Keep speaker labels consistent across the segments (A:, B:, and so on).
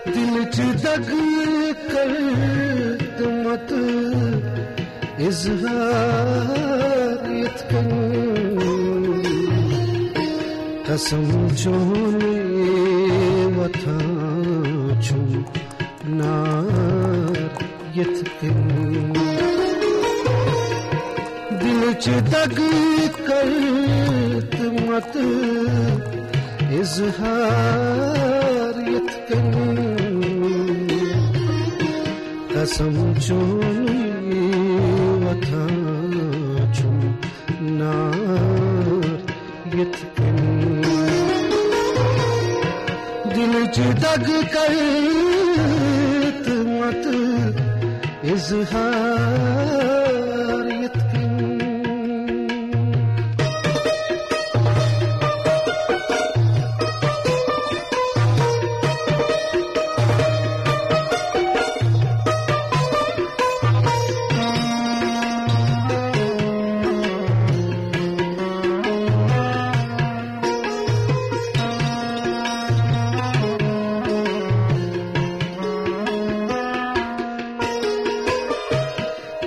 A: दिल च दग कर मत इज़हार यत्कन कसम चोने वथां नार यत्कन दिल च दग कर मत इज़हार यत्कन कसम चोने वथां नार यत्कन दिल च दग कर मत इज़हार यत्कन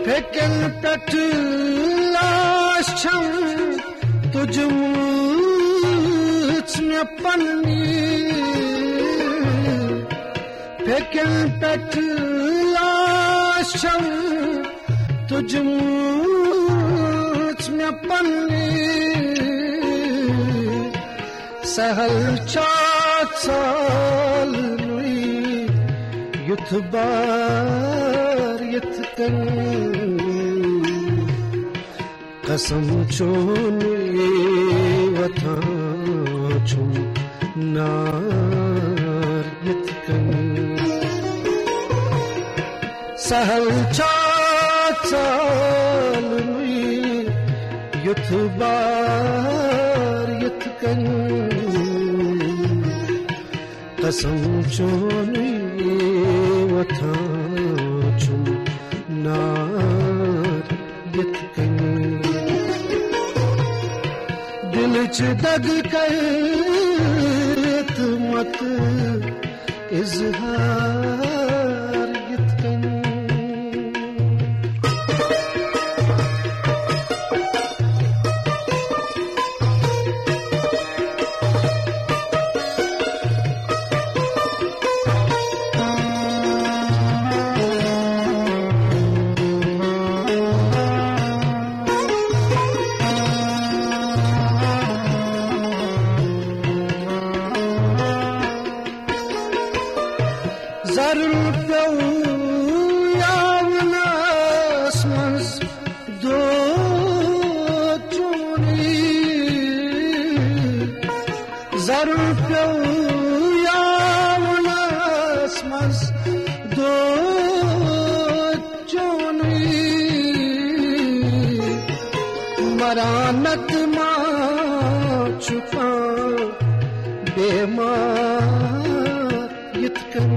A: फेकन पेट लाशं तुझ मुझ में पन्नी फेकन पेट लाशं तुझ मुझ में पन्नी सहल चार साल नुई युथ बार यत्कन कसम चोने वथां नार यत्कन सहल चाल युथ बार यत्कन कसम चोने वथां नार यत्कन दिल च दग कर मत इज़हार यत्कन ज़रूर यावनास मंस दो चोनी ज़रूर यावनास मंस दो चोनी मरानत मां चुका बेमार यत्कन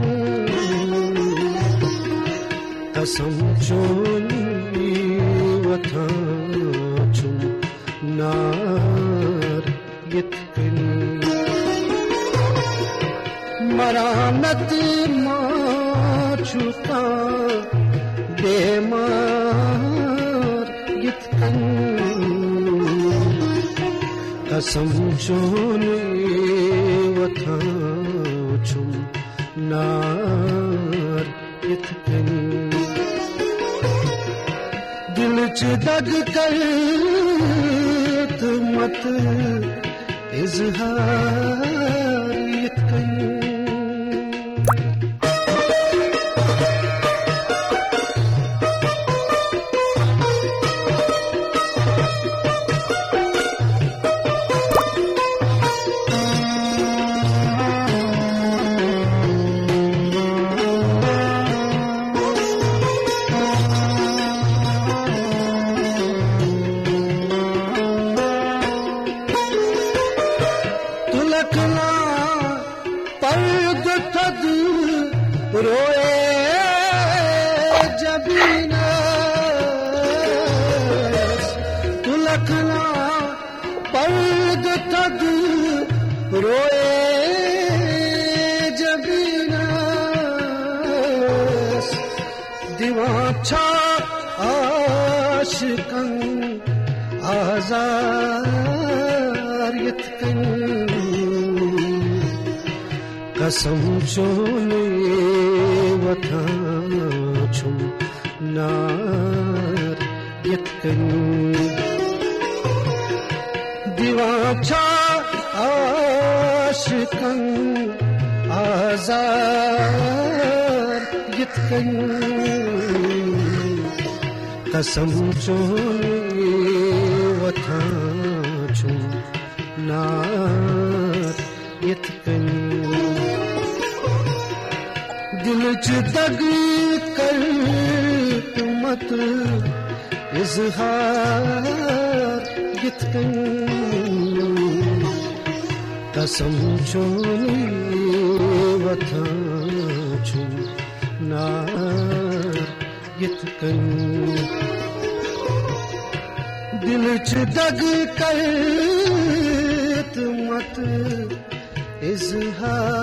A: कसम चोने वथां नार यत्कन मरानत मां चुका बेमार यत्कन कसम चोने वथां नार यत्कन दिल च दग कर मत इज़हार यत्कन रोए जबीनस तुलखना पर्द तद रोए जबीनस दिवाचा आशिकन आजार यत्कन कसम चोने वथां छुम नार यत्कन दिवाचा आशिकन आजार यत्कन कसम चोने वथां छुम नार यत्कन दिल च दग कर मत इज़हार यत्कन कसम चोने वथां छुम नार यत्कन दिल च दग कर मत इज़हार